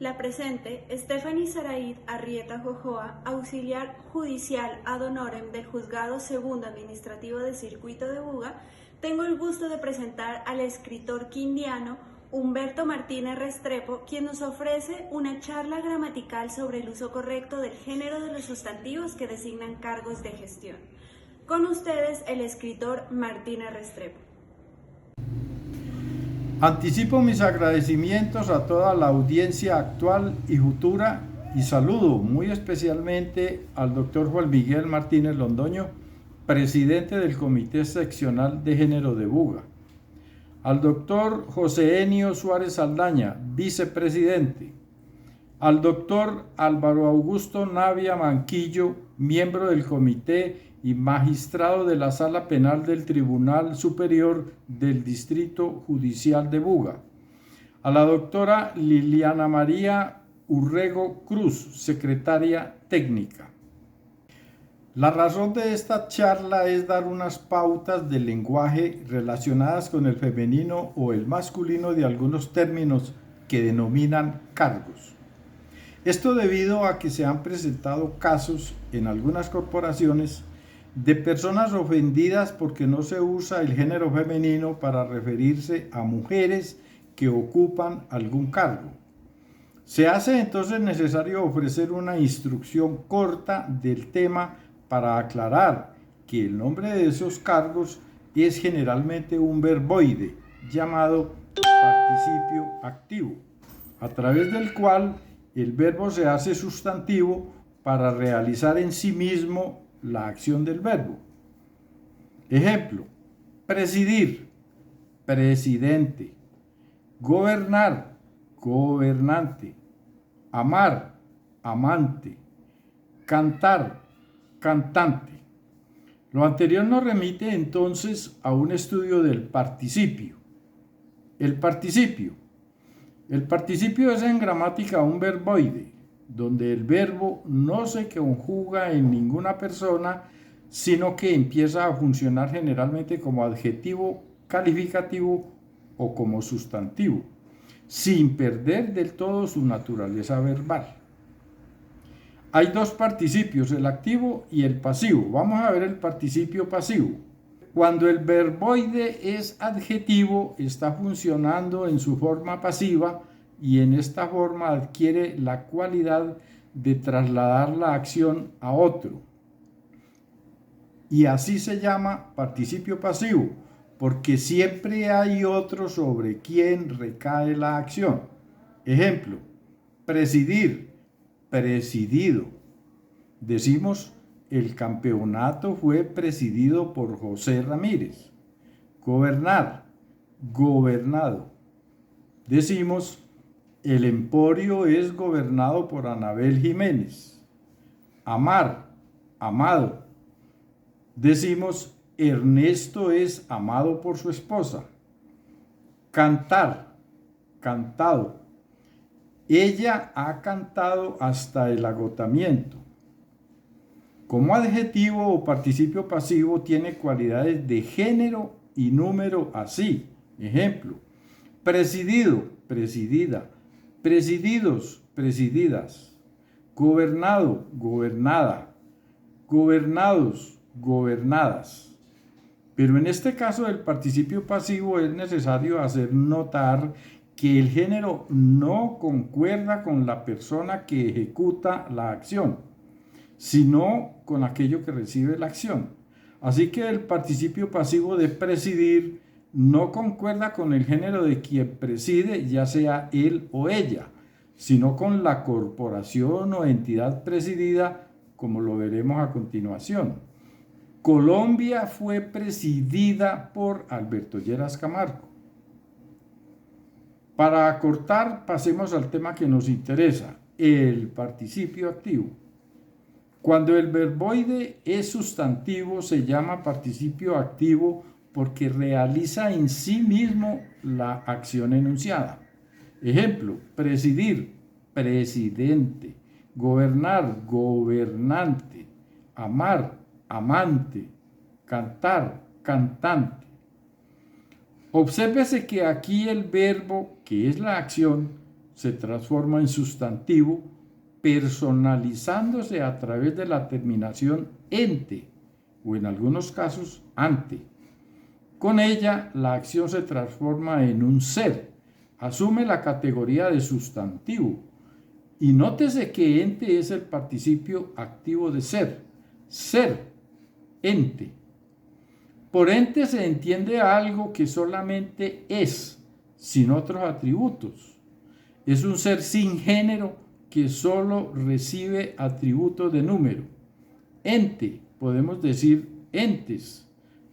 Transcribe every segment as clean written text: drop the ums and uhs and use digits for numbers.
La presente, Stephanie Saraid Arrieta Jojoa, auxiliar judicial ad honorem del Juzgado Segundo Administrativo de Circuito de Buga, tengo el gusto de presentar al escritor quindiano Humberto Martínez Restrepo, quien nos ofrece una charla gramatical sobre el uso correcto del género de los sustantivos que designan cargos de gestión. Con ustedes, el escritor Martínez Restrepo. Anticipo mis agradecimientos a toda la audiencia actual y futura y saludo muy especialmente al doctor Juan Miguel Martínez Londoño, presidente del Comité Seccional de Género de Buga, al doctor José Enio Suárez Saldaña, vicepresidente, al doctor Álvaro Augusto Navia Manquillo, miembro del comité y magistrado de la Sala Penal del Tribunal Superior del Distrito Judicial de Buga, a la doctora Liliana María Urrego Cruz, secretaria técnica. La razón de esta charla es dar unas pautas del lenguaje relacionadas con el femenino o el masculino de algunos términos que denominan cargos. Esto debido a que se han presentado casos en algunas corporaciones de personas ofendidas porque no se usa el género femenino para referirse a mujeres que ocupan algún cargo. Se hace entonces necesario ofrecer una instrucción corta del tema para aclarar que el nombre de esos cargos es generalmente un verboide llamado participio activo, a través del cual el verbo se hace sustantivo para realizar en sí mismo la acción del verbo. Ejemplo: presidir, presidente; gobernar, gobernante; amar, amante; cantar, cantante. Lo anterior nos remite entonces a un estudio del participio. El participio es en gramática un verboide, donde el verbo no se conjuga en ninguna persona, sino que empieza a funcionar generalmente como adjetivo calificativo o como sustantivo, sin perder del todo su naturaleza verbal. Hay dos participios, el activo y el pasivo. Vamos a ver el participio pasivo. Cuando el verboide es adjetivo, está funcionando en su forma pasiva y en esta forma adquiere la cualidad de trasladar la acción a otro. Y así se llama participio pasivo, porque siempre hay otro sobre quien recae la acción. Ejemplo: presidir, presidido. Decimos: el campeonato fue presidido por José Ramírez. Gobernar, gobernado. Decimos: el emporio es gobernado por Anabel Jiménez. Amar, amado. Decimos: Ernesto es amado por su esposa. Cantar, cantado. Ella ha cantado hasta el agotamiento. Como adjetivo o participio pasivo tiene cualidades de género y número así. Ejemplo: presidido, presidida; presididos, presididas; gobernado, gobernada; gobernados, gobernadas. Pero en este caso del participio pasivo es necesario hacer notar que el género no concuerda con la persona que ejecuta la acción, sino con aquello que recibe la acción. Así que el participio pasivo de presidir no concuerda con el género de quien preside, ya sea él o ella, sino con la corporación o entidad presidida, como lo veremos a continuación. Colombia fue presidida por Alberto Lleras Camargo. Para acortar, pasemos al tema que nos interesa, el participio activo. Cuando el verboide es sustantivo, se llama participio activo porque realiza en sí mismo la acción enunciada. Ejemplo: presidir, presidente; gobernar, gobernante; amar, amante; cantar, cantante. Obsérvese que aquí el verbo, que es la acción, se transforma en sustantivo, personalizándose a través de la terminación ente o en algunos casos ante. Con ella, la acción se transforma en un ser, asume la categoría de sustantivo. Y nótese que ente es el participio activo de ser, ente. Por ente se entiende algo que solamente es, sin otros atributos. Es un ser sin género que solo recibe atributos de número. Ente, podemos decir entes,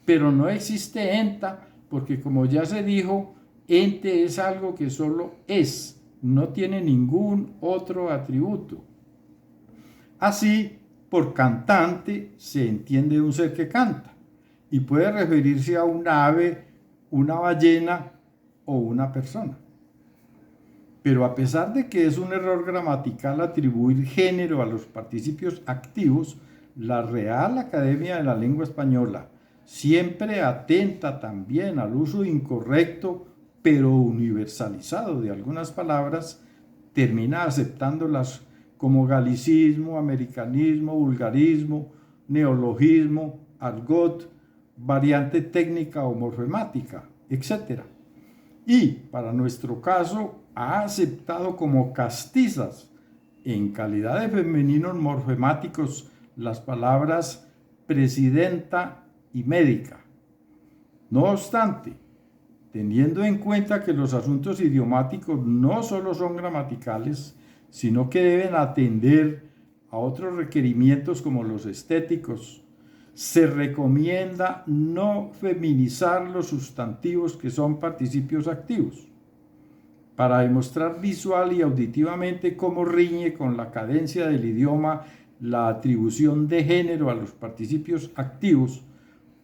pero no existe enta porque, como ya se dijo, ente es algo que solo es, no tiene ningún otro atributo. Así, por cantante se entiende un ser que canta y puede referirse a un ave, una ballena o una persona. Pero a pesar de que es un error gramatical atribuir género a los participios activos, la Real Academia de la Lengua Española, siempre atenta también al uso incorrecto pero universalizado de algunas palabras, termina aceptándolas como galicismo, americanismo, vulgarismo, neologismo, argot, variante técnica o morfemática, etc. Y, para nuestro caso, ha aceptado como castizas, en calidad de femeninos morfemáticos, las palabras presidenta y médica. No obstante, teniendo en cuenta que los asuntos idiomáticos no solo son gramaticales, sino que deben atender a otros requerimientos como los estéticos, se recomienda no feminizar los sustantivos que son participios activos, para demostrar visual y auditivamente cómo riñe con la cadencia del idioma la atribución de género a los participios activos.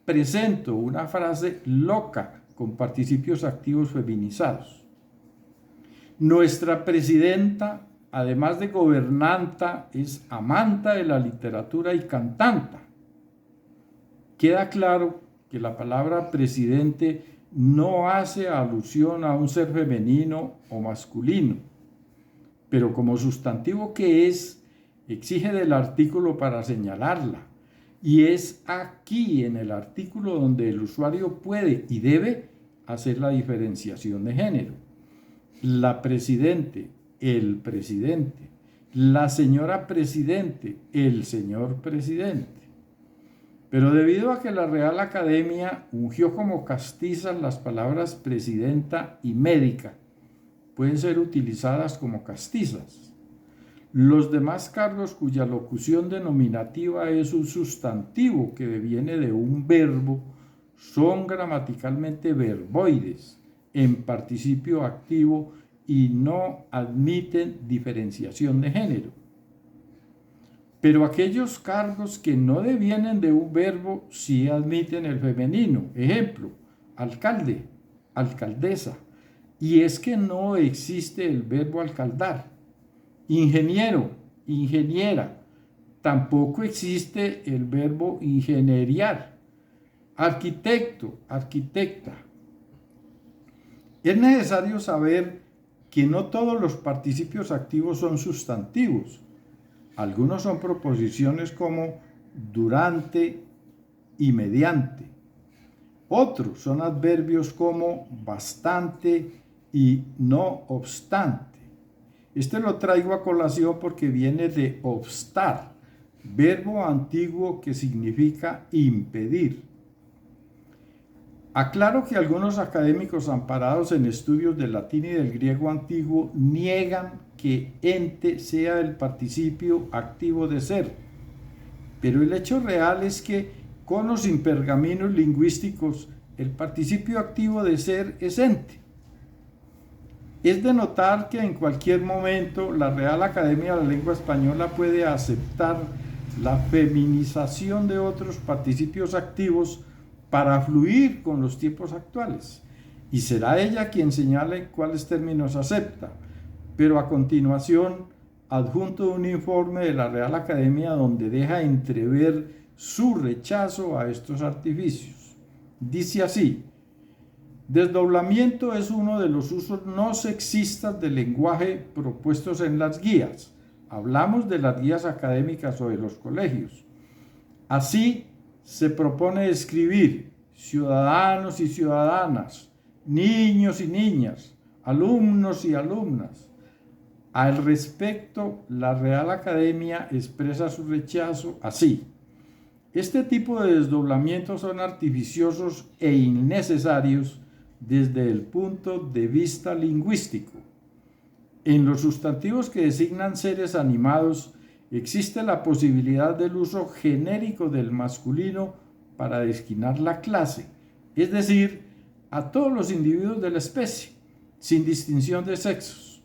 Presento una frase loca con participios activos feminizados. Nuestra presidenta, además de gobernanta, es amanta de la literatura y cantanta. Queda claro que la palabra presidente no hace alusión a un ser femenino o masculino, pero como sustantivo que es, exige del artículo para señalarla. Y es aquí en el artículo donde el usuario puede y debe hacer la diferenciación de género. La presidente, el presidente. La señora presidente, el señor presidente. Pero debido a que la Real Academia ungió como castizas las palabras presidenta y médica, pueden ser utilizadas como castizas. Los demás cargos cuya locución denominativa es un sustantivo que deviene de un verbo son gramaticalmente verboides en participio activo y no admiten diferenciación de género. Pero aquellos cargos que no devienen de un verbo sí admiten el femenino. Ejemplo, alcalde, alcaldesa. Y es que no existe el verbo alcaldar. Ingeniero, ingeniera. Tampoco existe el verbo ingenieriar. Arquitecto, arquitecta. Es necesario saber que no todos los participios activos son sustantivos. Algunos son proposiciones como durante y mediante. Otros son adverbios como bastante y no obstante. Este lo traigo a colación porque viene de obstar, verbo antiguo que significa impedir. Aclaro que algunos académicos amparados en estudios del latín y del griego antiguo niegan que ente sea el participio activo de ser, pero el hecho real es que con los impergaminos lingüísticos el participio activo de ser es ente. Es de notar que en cualquier momento la Real Academia de la Lengua Española puede aceptar la feminización de otros participios activos para fluir con los tiempos actuales, y será ella quien señale cuáles términos acepta, pero a continuación adjunto un informe de la Real Academia donde deja entrever su rechazo a estos artificios. Dice así: Desdoblamiento es uno de los usos no sexistas del lenguaje propuestos en las guías. Hablamos de las guías académicas o de los colegios. Así, se propone escribir ciudadanos y ciudadanas, niños y niñas, alumnos y alumnas. Al respecto, la Real Academia expresa su rechazo así: este tipo de desdoblamientos son artificiosos e innecesarios desde el punto de vista lingüístico. En los sustantivos que designan seres animados existe la posibilidad del uso genérico del masculino para designar la clase, es decir, a todos los individuos de la especie, sin distinción de sexos.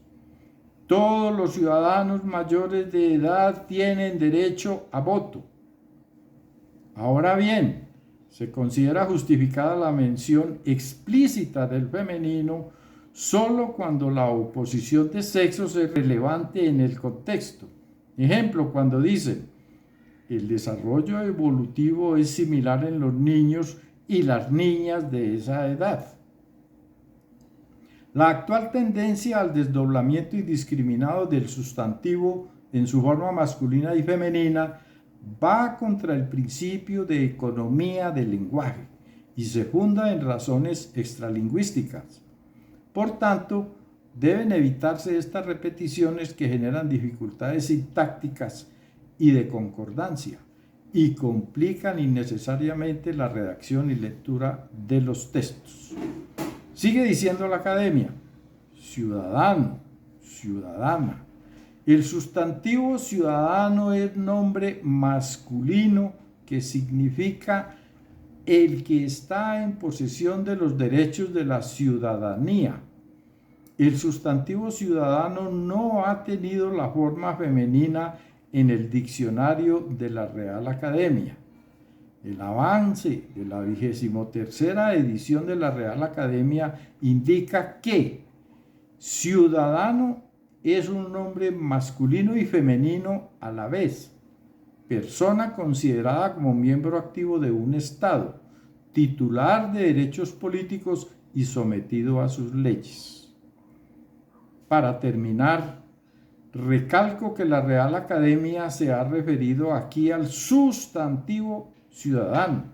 Todos los ciudadanos mayores de edad tienen derecho a voto. Ahora bien, se considera justificada la mención explícita del femenino solo cuando la oposición de sexos es relevante en el contexto. Ejemplo, cuando dicen: el desarrollo evolutivo es similar en los niños y las niñas de esa edad. La actual tendencia al desdoblamiento indiscriminado del sustantivo en su forma masculina y femenina va contra el principio de economía del lenguaje y se funda en razones extralingüísticas. Por tanto, deben evitarse estas repeticiones que generan dificultades sintácticas y de concordancia y complican innecesariamente la redacción y lectura de los textos. Sigue diciendo la Academia: ciudadano, ciudadana. El sustantivo ciudadano es nombre masculino que significa el que está en posesión de los derechos de la ciudadanía. El sustantivo ciudadano no ha tenido la forma femenina en el diccionario de la Real Academia. El avance de la 23ª edición de la Real Academia indica que ciudadano es un nombre masculino y femenino a la vez, persona considerada como miembro activo de un Estado, titular de derechos políticos y sometido a sus leyes. Para terminar, recalco que la Real Academia se ha referido aquí al sustantivo ciudadano,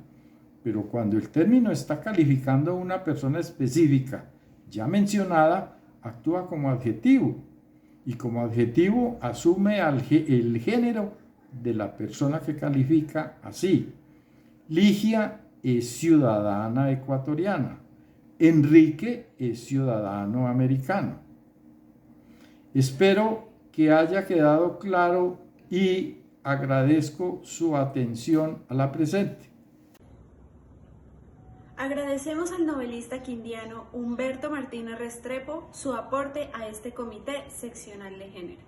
pero cuando el término está calificando a una persona específica ya mencionada, actúa como adjetivo, y como adjetivo asume el género de la persona que califica así. Ligia es ciudadana ecuatoriana. Enrique es ciudadano americano. Espero que haya quedado claro y agradezco su atención a la presente. Agradecemos al novelista quindiano Humberto Martínez Restrepo su aporte a este Comité Seccional de Género.